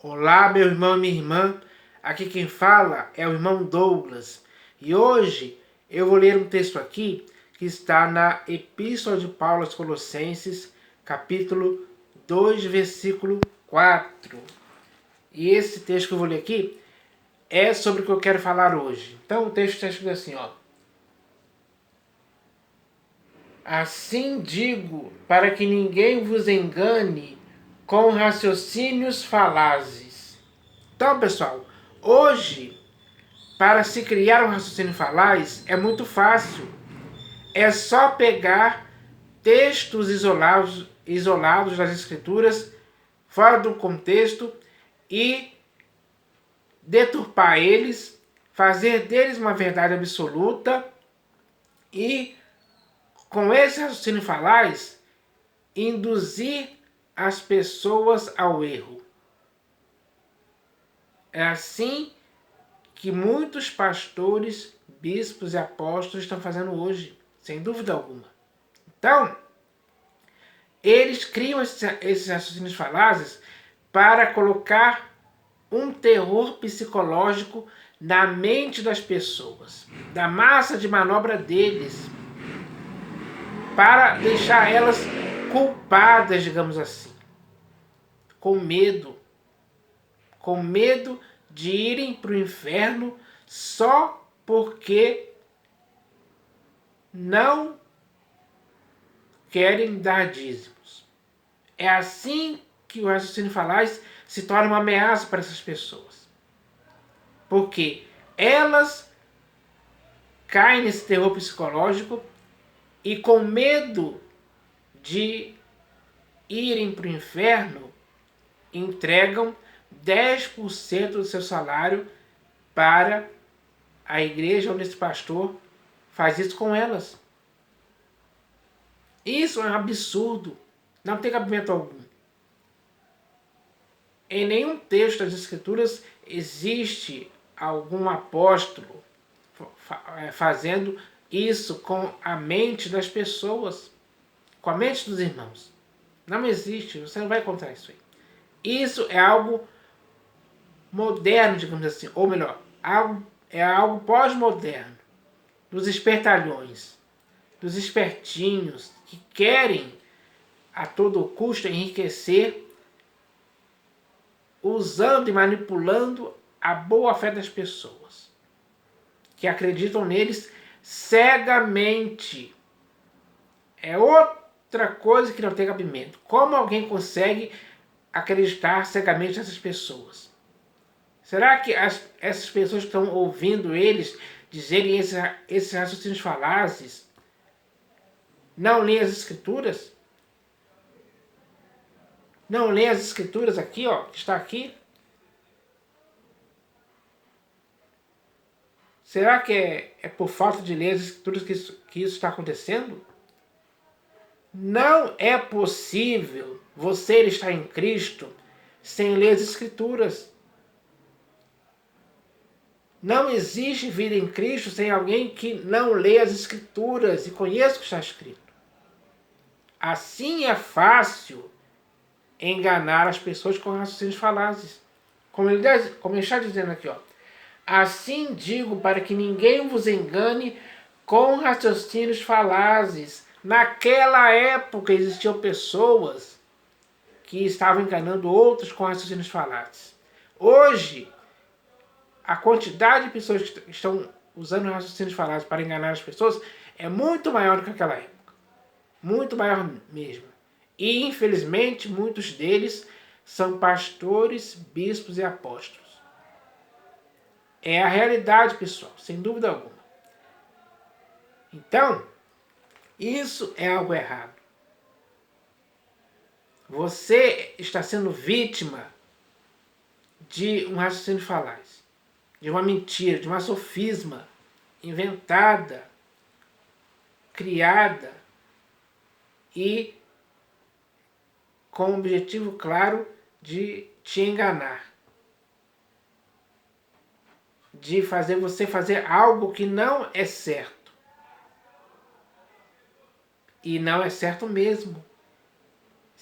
Olá, meu irmão e minha irmã. Aqui quem fala é o irmão Douglas. E hoje eu vou ler um texto aqui que está na Epístola de Paulo aos Colossenses, capítulo 2, versículo 4. E esse texto que eu vou ler aqui é sobre o que eu quero falar hoje. Então o texto está escrito assim, ó. Assim digo, para que ninguém vos engane com raciocínios falazes. Então, pessoal, hoje, para se criar um raciocínio falaz, é muito fácil. É só pegar textos isolados das escrituras, fora do contexto, e deturpar eles, fazer deles uma verdade absoluta e, com esse raciocínio falaz, induzir as pessoas ao erro. É assim que muitos pastores, bispos e apóstolos estão fazendo hoje, sem dúvida alguma. Então, eles criam esses raciocínios falazes para colocar um terror psicológico na mente das pessoas, da massa de manobra deles, para deixar elas culpadas, digamos assim, com medo de irem para o inferno só porque não querem dar dízimos. É assim que o raciocínio falaz se torna uma ameaça para essas pessoas. Porque elas caem nesse terror psicológico e, com medo de irem para o inferno, entregam 10% do seu salário para a igreja onde esse pastor faz isso com elas. Isso é um absurdo. Não tem cabimento algum. Em nenhum texto das Escrituras existe algum apóstolo fazendo isso com a mente das pessoas, com a mente dos irmãos. Não existe, você não vai encontrar isso aí. Isso é algo moderno, digamos assim, ou melhor, é algo pós-moderno, dos espertalhões, dos espertinhos que querem a todo custo enriquecer, usando e manipulando a boa fé das pessoas, que acreditam neles cegamente. É outra coisa que não tem cabimento. Como alguém consegue acreditar cegamente nessas pessoas? Será que essas pessoas que estão ouvindo eles dizerem esses raciocínios falazes não leem as escrituras? Não leem as escrituras aqui, ó, que está aqui? Será que é por falta de ler as escrituras que isso está acontecendo? Não é possível você estar em Cristo sem ler as escrituras. Não existe vida em Cristo sem alguém que não lê as escrituras e conheça o que está escrito. Assim é fácil enganar as pessoas com raciocínios falazes. Como ele está dizendo aqui, ó. Assim digo, para que ninguém vos engane com raciocínios falazes. Naquela época existiam pessoas que estavam enganando outros com raciocínios falazes. Hoje, a quantidade de pessoas que estão usando raciocínios falazes para enganar as pessoas é muito maior do que aquela época. Muito maior mesmo. E, infelizmente, muitos deles são pastores, bispos e apóstolos. É a realidade, pessoal, sem dúvida alguma. Então, isso é algo errado. Você está sendo vítima de um raciocínio falaz, de uma mentira, de uma sofisma inventada, criada e com o objetivo claro de te enganar, de fazer você fazer algo que não é certo. E não é certo mesmo.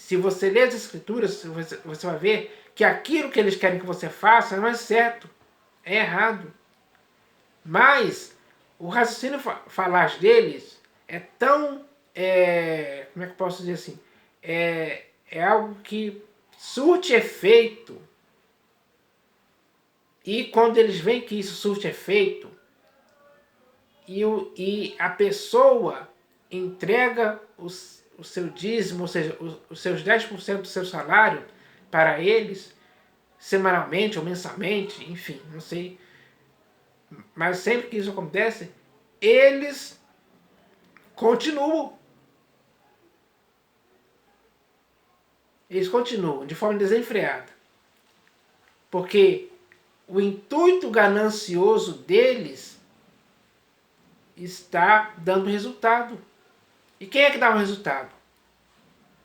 Se você ler as escrituras, você vai ver que aquilo que eles querem que você faça não é certo, é errado. Mas o raciocínio falaz deles é tão, como é que eu posso dizer assim, é algo que surte efeito. E quando eles veem que isso surte efeito, e a pessoa entrega o seu dízimo, ou seja, os seus 10% do seu salário para eles, semanalmente ou mensalmente, enfim, não sei. Mas sempre que isso acontece, eles continuam. Eles continuam de forma desenfreada. Porque o intuito ganancioso deles está dando resultado. E quem é que dá o resultado?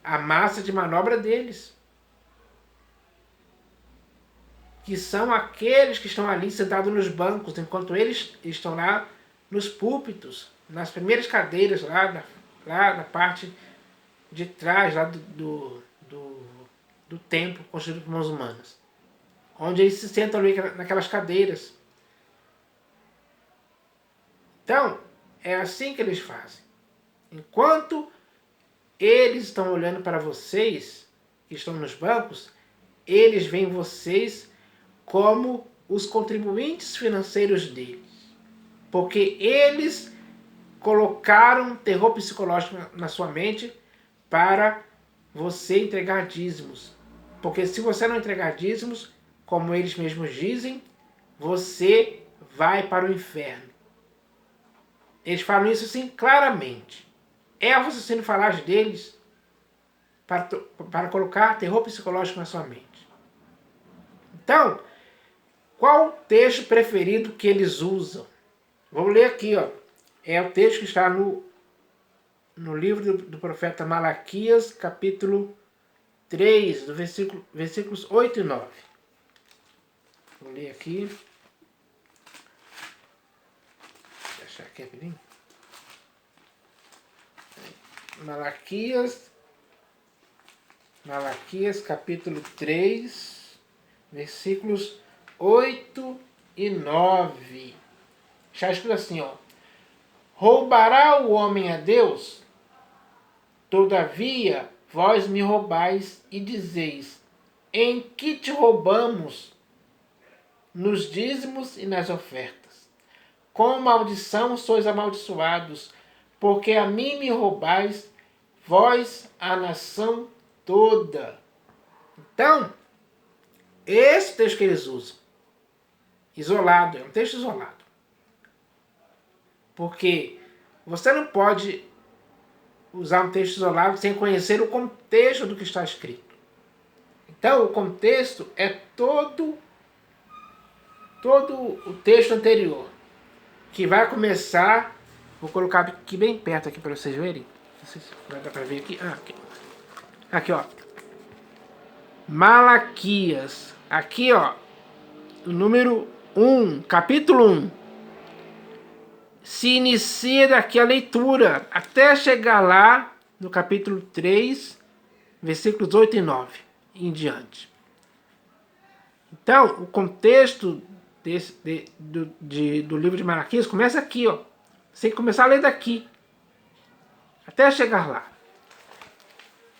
A massa de manobra deles. Que são aqueles que estão ali sentados nos bancos, enquanto eles estão lá nos púlpitos, nas primeiras cadeiras, lá na parte de trás lá do templo construído por mãos humanas. Onde eles se sentam ali naquelas cadeiras. Então, é assim que eles fazem. Enquanto eles estão olhando para vocês, que estão nos bancos, eles veem vocês como os contribuintes financeiros deles. Porque eles colocaram terror psicológico na sua mente para você entregar dízimos. Porque se você não entregar dízimos, como eles mesmos dizem, você vai para o inferno. Eles falam isso assim claramente. É o raciocínio falaz deles para colocar terror psicológico na sua mente. Então, qual o texto preferido que eles usam? Vamos ler aqui, ó. É o texto que está no livro do profeta Malaquias, capítulo 3, do versículos 8 e 9. Vou ler aqui. Vou deixar aqui rapidinho. Malaquias, capítulo 3, versículos 8 e 9. Está escrito assim, ó. Roubará o homem a Deus? Todavia, vós me roubais e dizeis, em que te roubamos? Nos dízimos e nas ofertas. Com maldição sois amaldiçoados, porque a mim me roubais, vós a nação toda. Então, esse texto que eles usam, isolado, é um texto isolado. Porque você não pode usar um texto isolado sem conhecer o contexto do que está escrito. Então, o contexto é todo o texto anterior, que vai começar, vou colocar aqui bem perto aqui para vocês verem. Não sei se vai dar para ver aqui. Aqui, ó. Malaquias. Aqui, ó. O número 1, capítulo 1. Se inicia daqui a leitura, até chegar lá no capítulo 3, versículos 8 e 9 em diante. Então, o contexto do livro de Malaquias começa aqui, ó. Você tem que começar a ler daqui, até chegar lá.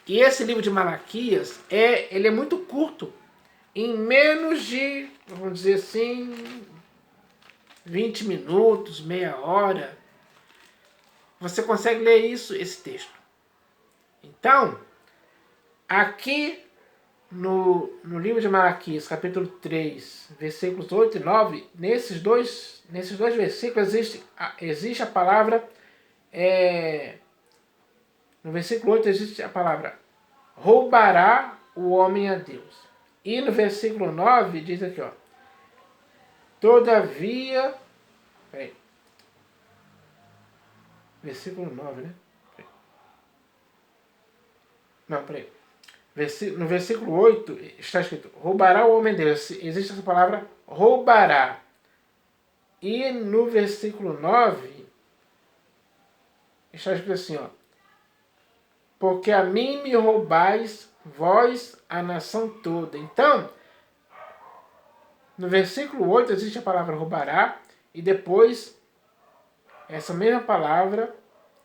E esse livro de Malaquias, ele é muito curto. Em menos de, vamos dizer assim, 20 minutos, meia hora, você consegue ler esse texto. Então, aqui no livro de Malaquias, capítulo 3, versículos 8 e 9, nesses dois versículos existe a palavra, no versículo 8 existe a palavra roubará o homem a Deus. E no versículo 9 diz aqui, ó, todavia, versículo 9, né? Não, peraí. No versículo 8 está escrito, roubará o homem a Deus. Existe essa palavra, roubará. E no versículo 9 está escrito assim, ó, porque a mim me roubais, vós a nação toda. Então, no versículo 8 existe a palavra roubará, e depois essa mesma palavra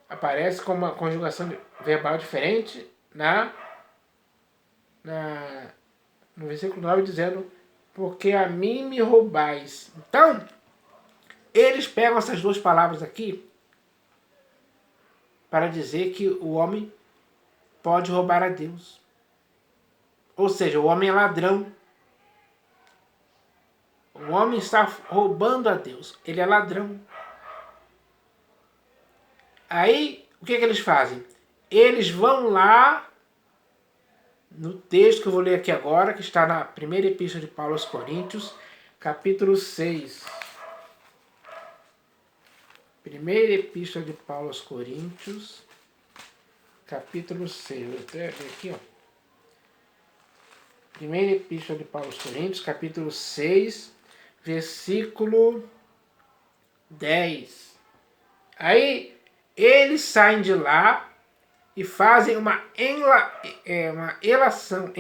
aparece com uma conjugação verbal diferente no versículo 9, dizendo: porque a mim me roubais. Então, eles pegam essas duas palavras aqui para dizer que o homem pode roubar a Deus. Ou seja, o homem é ladrão. O homem está roubando a Deus. Ele é ladrão. Aí, o que eles fazem? Eles vão lá, no texto que eu vou ler aqui agora, que está na primeira epístola de Paulo aos Coríntios, capítulo 6. Primeira epístola de Paulo aos Coríntios, capítulo 6. Vou até ver aqui, ó. Primeira epístola de Paulo aos Coríntios, capítulo 6, versículo 10. Aí, eles saem de lá e fazem uma enlação,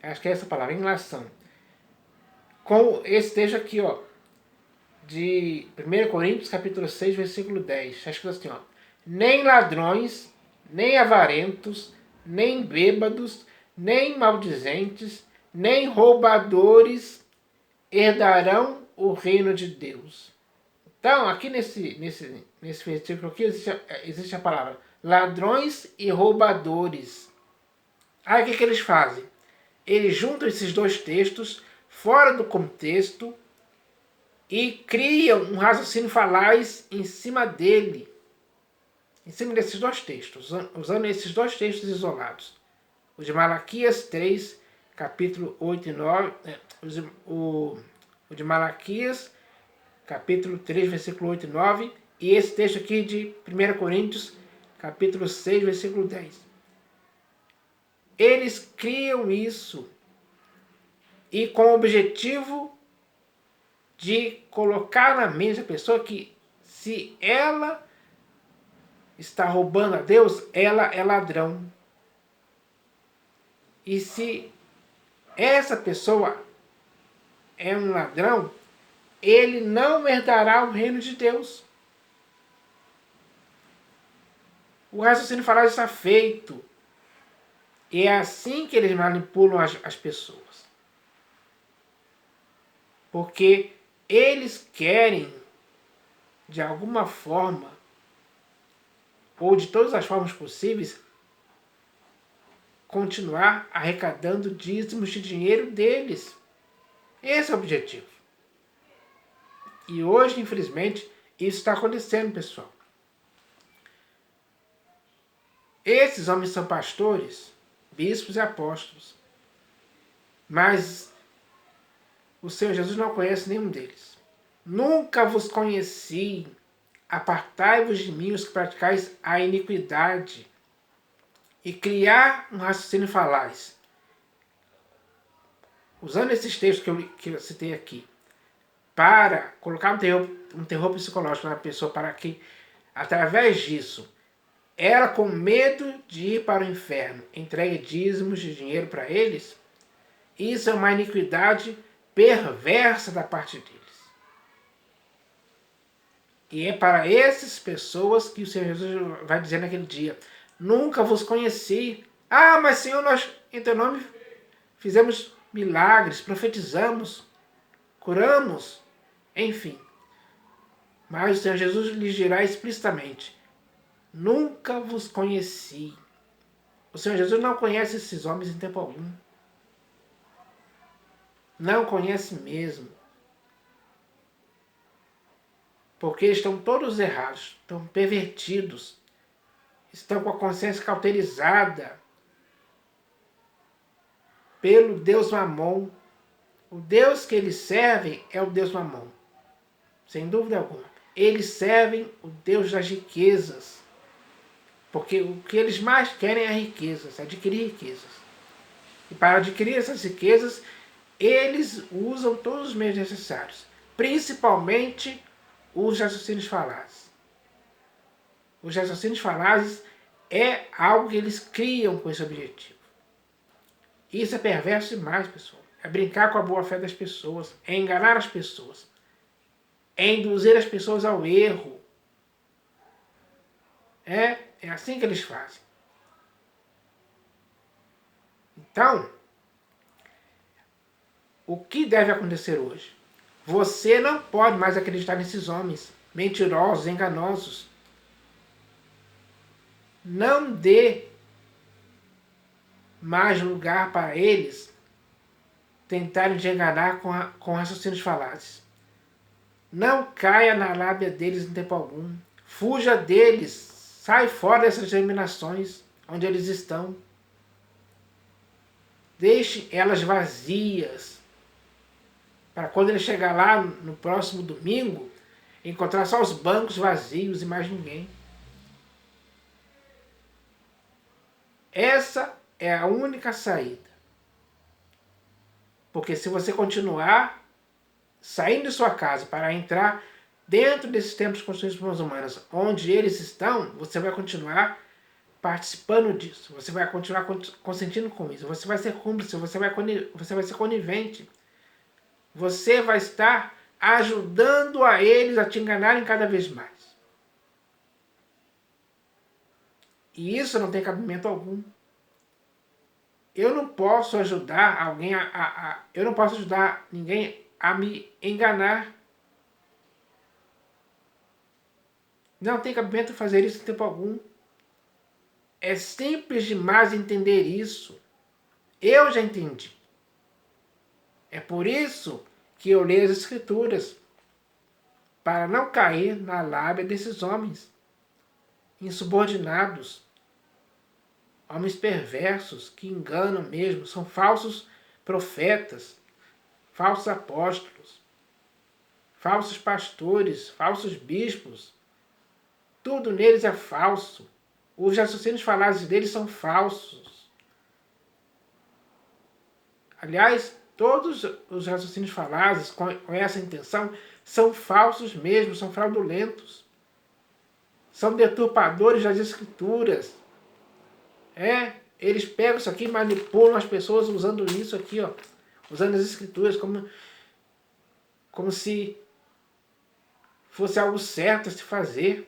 acho que é essa palavra, enlação, com esse texto aqui, ó, de 1 Coríntios, capítulo 6, versículo 10. Acho que assim, ó: nem ladrões, nem avarentos, nem bêbados, nem maldizentes, nem roubadores herdarão o reino de Deus. Então, aqui nesse versículo aqui existe a palavra ladrões e roubadores. Aí o que eles fazem? Eles juntam esses dois textos fora do contexto e criam um raciocínio falaz em cima dele, em cima desses dois textos, usando esses dois textos isolados. O de Malaquias 3, capítulo 8 e 9, o de Malaquias, capítulo 3, versículo 8 e 9, e esse texto aqui de 1 Coríntios, capítulo 6, versículo 10. Eles criam isso e com o objetivo de colocar na mente da pessoa que se ela está roubando a Deus, ela é ladrão. E se essa pessoa é um ladrão, ele não herdará o reino de Deus. O raciocínio falaz está feito. E é assim que eles manipulam as pessoas. Porque eles querem, de alguma forma, ou de todas as formas possíveis, continuar arrecadando dízimos de dinheiro deles. Esse é o objetivo. E hoje, infelizmente, isso está acontecendo, pessoal. Esses homens são pastores, bispos e apóstolos. Mas o Senhor Jesus não conhece nenhum deles. Nunca vos conheci, apartai-vos de mim os que praticais a iniquidade. E criar um raciocínio falaz, usando esses textos que eu citei aqui, para colocar um terror psicológico na pessoa, para que, através disso, ela, com medo de ir para o inferno, entregue dízimos de dinheiro para eles. Isso é uma iniquidade perversa da parte deles. E é para essas pessoas que o Senhor Jesus vai dizer naquele dia: nunca vos conheci. Ah, mas Senhor, nós em teu nome fizemos milagres, profetizamos, curamos, enfim. Mas o Senhor Jesus lhes dirá explicitamente: nunca vos conheci. O Senhor Jesus não conhece esses homens em tempo algum. Não conhece mesmo. Porque estão todos errados, estão pervertidos, estão com a consciência cauterizada pelo Deus Mamon. O Deus que eles servem é o Deus Mamon, sem dúvida alguma. Eles servem o Deus das riquezas, porque o que eles mais querem é riquezas, adquirir riquezas. E para adquirir essas riquezas, eles usam todos os meios necessários, principalmente os raciocínios falazes. Os raciocínios falazes é algo que eles criam com esse objetivo. Isso é perverso demais, pessoal. É brincar com a boa fé das pessoas, é enganar as pessoas, é induzir as pessoas ao erro. É assim que eles fazem. Então, o que deve acontecer hoje? Você não pode mais acreditar nesses homens mentirosos, enganosos. Não dê mais lugar para eles tentarem te enganar com raciocínios falazes. Não caia na lábia deles em tempo algum. Fuja deles. Sai fora dessas denominações onde eles estão. Deixe elas vazias. Para quando ele chegar lá no próximo domingo, encontrar só os bancos vazios e mais ninguém. Essa é a única saída. Porque se você continuar saindo de sua casa para entrar dentro desses templos construídos por mãos humanas, onde eles estão, você vai continuar participando disso. Você vai continuar consentindo com isso. Você vai ser cúmplice, você vai ser conivente. Você vai estar ajudando a eles a te enganarem cada vez mais. E isso não tem cabimento algum. Eu não posso ajudar alguém eu não posso ajudar ninguém a me enganar. Não tem cabimento fazer isso em tempo algum. É simples demais entender isso. Eu já entendi. É por isso que eu leio as Escrituras, para não cair na lábia desses homens insubordinados, homens perversos que enganam mesmo, são falsos profetas, falsos apóstolos, falsos pastores, falsos bispos. Tudo neles é falso. Os raciocínios falazes deles são falsos. Aliás, todos os raciocínios falazes com essa intenção são falsos mesmo, são fraudulentos. São deturpadores das Escrituras. Eles pegam isso aqui e manipulam as pessoas usando isso aqui, ó, usando as Escrituras como se fosse algo certo a se fazer.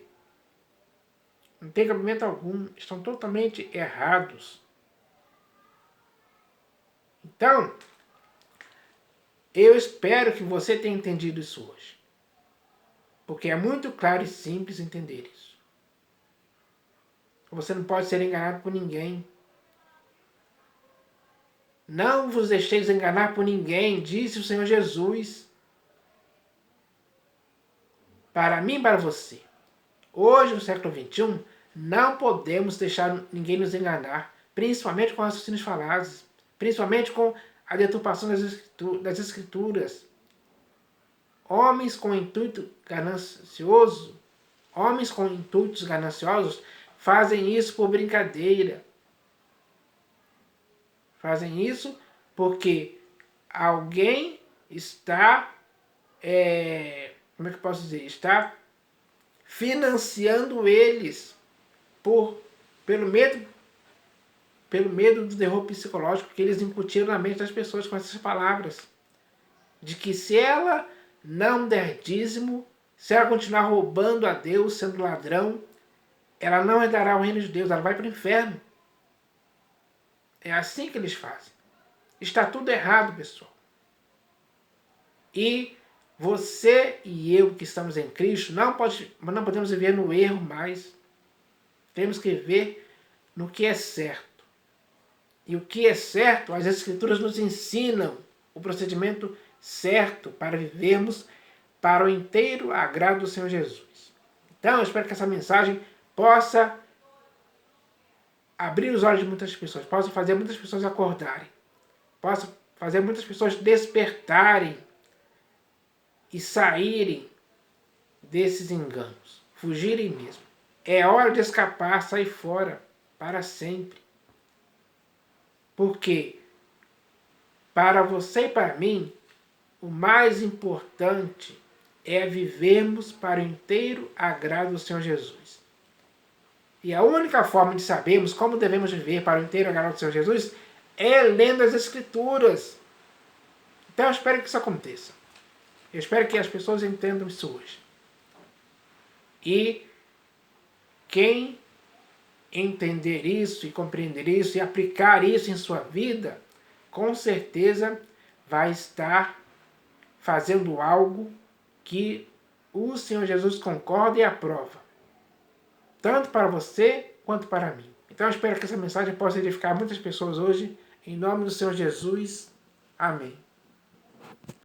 Não tem cabimento algum. Estão totalmente errados. Então, eu espero que você tenha entendido isso hoje. Porque é muito claro e simples entender isso. Você não pode ser enganado por ninguém. Não vos deixeis enganar por ninguém, disse o Senhor Jesus. Para mim e para você. Hoje, no século XXI, não podemos deixar ninguém nos enganar, principalmente com raciocínios falazes, principalmente com a deturpação das Escrituras. Homens com intuito ganancioso, homens com intuitos gananciosos fazem isso por brincadeira. Fazem isso porque alguém está, como é que eu posso dizer? Está financiando eles pelo medo do terror psicológico que eles incutiram na mente das pessoas com essas palavras. De que se ela não der dízimo, se ela continuar roubando a Deus, sendo ladrão, ela não herdará o reino de Deus, ela vai para o inferno. É assim que eles fazem. Está tudo errado, pessoal. E você e eu que estamos em Cristo não podemos viver no erro mais. Temos que viver no que é certo. E o que é certo, as Escrituras nos ensinam o procedimento certo para vivermos para o inteiro agrado do Senhor Jesus. Então, eu espero que essa mensagem possa abrir os olhos de muitas pessoas, possa fazer muitas pessoas acordarem, possa fazer muitas pessoas despertarem e saírem desses enganos, fugirem mesmo. É hora de escapar, sair fora, para sempre. Porque, para você e para mim, o mais importante é vivermos para o inteiro agrado do Senhor Jesus. E a única forma de sabermos como devemos viver para o inteiro agradar do Senhor Jesus é lendo as Escrituras. Então eu espero que isso aconteça. Eu espero que as pessoas entendam isso hoje. E quem entender isso e compreender isso e aplicar isso em sua vida, com certeza vai estar fazendo algo que o Senhor Jesus concorda e aprova. Tanto para você quanto para mim. Então eu espero que essa mensagem possa edificar muitas pessoas hoje. Em nome do Senhor Jesus. Amém.